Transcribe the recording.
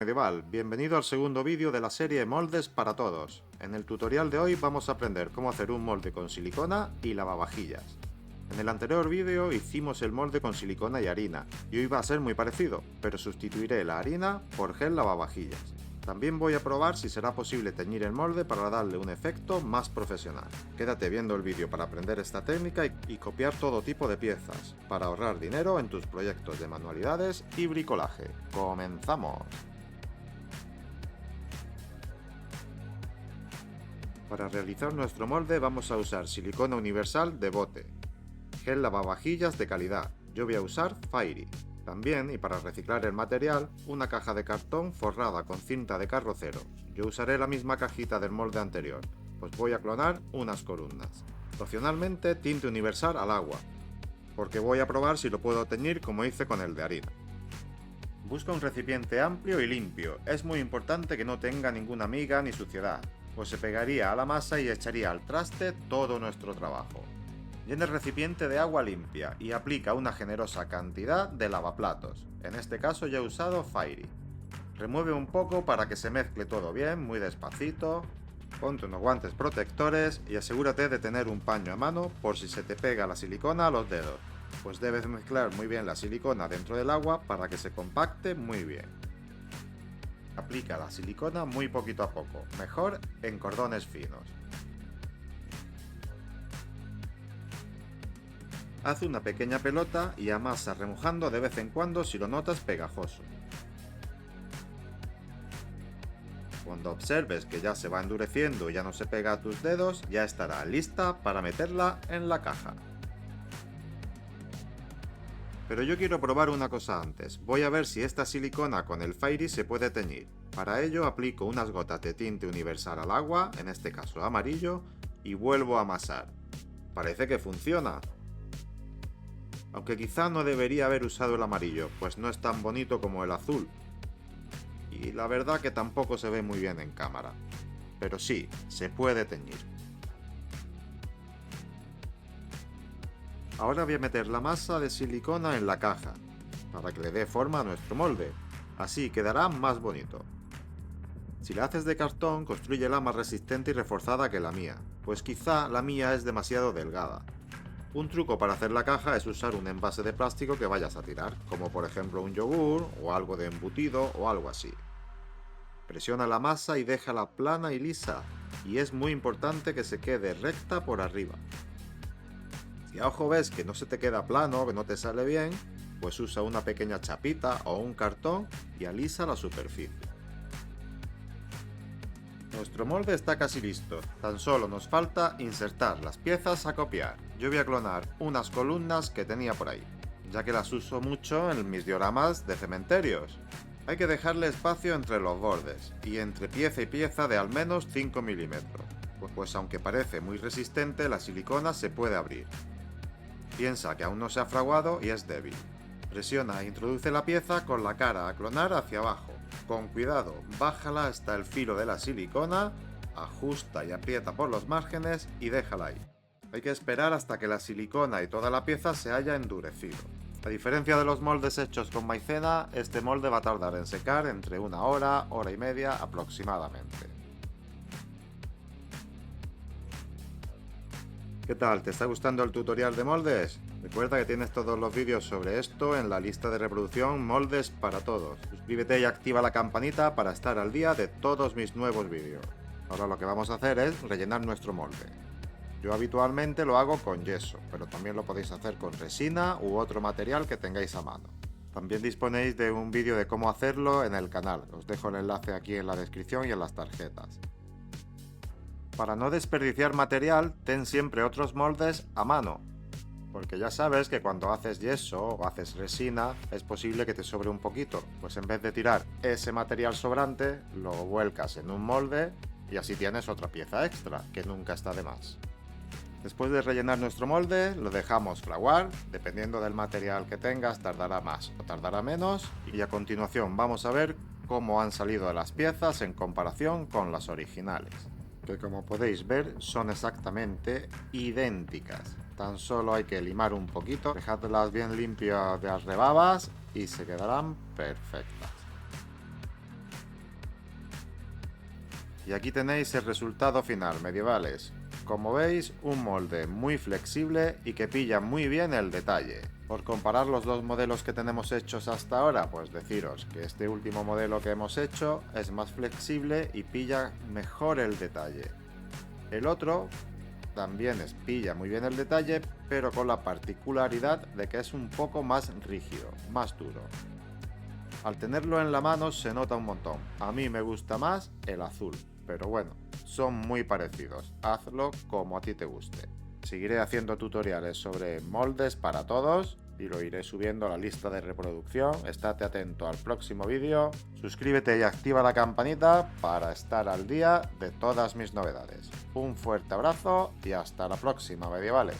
Medieval, bienvenido al segundo vídeo de la serie Moldes para Todos. En el tutorial de hoy vamos a aprender cómo hacer un molde con silicona y lavavajillas. En el anterior vídeo hicimos el molde con silicona y harina, y hoy va a ser muy parecido, pero sustituiré la harina por gel lavavajillas. También voy a probar si será posible teñir el molde para darle un efecto más profesional. Quédate viendo el vídeo para aprender esta técnica y copiar todo tipo de piezas, para ahorrar dinero en tus proyectos de manualidades y bricolaje. ¡Comenzamos! Para realizar nuestro molde vamos a usar silicona universal de bote, gel lavavajillas de calidad, yo voy a usar Fairy. También, y para reciclar el material, una caja de cartón forrada con cinta de carrocero. Yo usaré la misma cajita del molde anterior, pues voy a clonar unas columnas. Opcionalmente, tinte universal al agua, porque voy a probar si lo puedo teñir como hice con el de harina. Busca un recipiente amplio y limpio, es muy importante que no tenga ninguna miga ni suciedad, pues se pegaría a la masa y echaría al traste todo nuestro trabajo. Llena el recipiente de agua limpia y aplica una generosa cantidad de lavaplatos, en este caso yo he usado Fairy. Remueve un poco para que se mezcle todo bien, muy despacito. Ponte unos guantes protectores y asegúrate de tener un paño a mano por si se te pega la silicona a los dedos, pues debes mezclar muy bien la silicona dentro del agua para que se compacte muy bien. Aplica la silicona muy poquito a poco, mejor en cordones finos. Haz una pequeña pelota y amasa remojando de vez en cuando si lo notas pegajoso. Cuando observes que ya se va endureciendo y ya no se pega a tus dedos, ya estará lista para meterla en la caja. Pero yo quiero probar una cosa antes, voy a ver si esta silicona con el Fairy se puede teñir. Para ello aplico unas gotas de tinte universal al agua, en este caso amarillo, y vuelvo a amasar. Parece que funciona. Aunque quizá no debería haber usado el amarillo, pues no es tan bonito como el azul. Y la verdad que tampoco se ve muy bien en cámara. Pero sí, se puede teñir. Ahora voy a meter la masa de silicona en la caja, para que le dé forma a nuestro molde. Así quedará más bonito. Si la haces de cartón, constrúyela más resistente y reforzada que la mía, pues quizá la mía es demasiado delgada. Un truco para hacer la caja es usar un envase de plástico que vayas a tirar, como por ejemplo un yogur o algo de embutido o algo así. Presiona la masa y déjala plana y lisa, y es muy importante que se quede recta por arriba. Si a ojo ves que no se te queda plano, que no te sale bien, pues usa una pequeña chapita o un cartón y alisa la superficie. Nuestro molde está casi listo, tan solo nos falta insertar las piezas a copiar. Yo voy a clonar unas columnas que tenía por ahí, ya que las uso mucho en mis dioramas de cementerios. Hay que dejarle espacio entre los bordes, y entre pieza y pieza de al menos 5 milímetros, pues aunque parece muy resistente, la silicona se puede abrir. Piensa que aún no se ha fraguado y es débil. Presiona e introduce la pieza con la cara a clonar hacia abajo. Con cuidado, bájala hasta el filo de la silicona, ajusta y aprieta por los márgenes y déjala ahí. Hay que esperar hasta que la silicona y toda la pieza se haya endurecido. A diferencia de los moldes hechos con maicena, este molde va a tardar en secar entre una hora, hora y media aproximadamente. ¿Qué tal? ¿Te está gustando el tutorial de moldes? Recuerda que tienes todos los vídeos sobre esto en la lista de reproducción Moldes para Todos. Suscríbete y activa la campanita para estar al día de todos mis nuevos vídeos. Ahora lo que vamos a hacer es rellenar nuestro molde. Yo habitualmente lo hago con yeso, pero también lo podéis hacer con resina u otro material que tengáis a mano. También disponéis de un vídeo de cómo hacerlo en el canal. Os dejo el enlace aquí en la descripción y en las tarjetas. Para no desperdiciar material, ten siempre otros moldes a mano, porque ya sabes que cuando haces yeso o haces resina es posible que te sobre un poquito, pues en vez de tirar ese material sobrante, lo vuelcas en un molde y así tienes otra pieza extra, que nunca está de más. Después de rellenar nuestro molde, lo dejamos fraguar, dependiendo del material que tengas tardará más o tardará menos, y a continuación vamos a ver cómo han salido las piezas en comparación con las originales, que como podéis ver son exactamente idénticas. Tan solo hay que limar un poquito, dejadlas bien limpias de las rebabas y se quedarán perfectas. Y aquí tenéis el resultado final, medievales. Como veis, un molde muy flexible y que pilla muy bien el detalle. Por comparar los dos modelos que tenemos hechos hasta ahora, pues deciros que este último modelo que hemos hecho es más flexible y pilla mejor el detalle. El otro también pilla muy bien el detalle, pero con la particularidad de que es un poco más rígido, más duro. Al tenerlo en la mano se nota un montón. A mí me gusta más el azul, pero bueno, son muy parecidos. Hazlo como a ti te guste. Seguiré haciendo tutoriales sobre moldes para todos y lo iré subiendo a la lista de reproducción. Estate atento al próximo vídeo. Suscríbete y activa la campanita para estar al día de todas mis novedades. Un fuerte abrazo y hasta la próxima, medievales.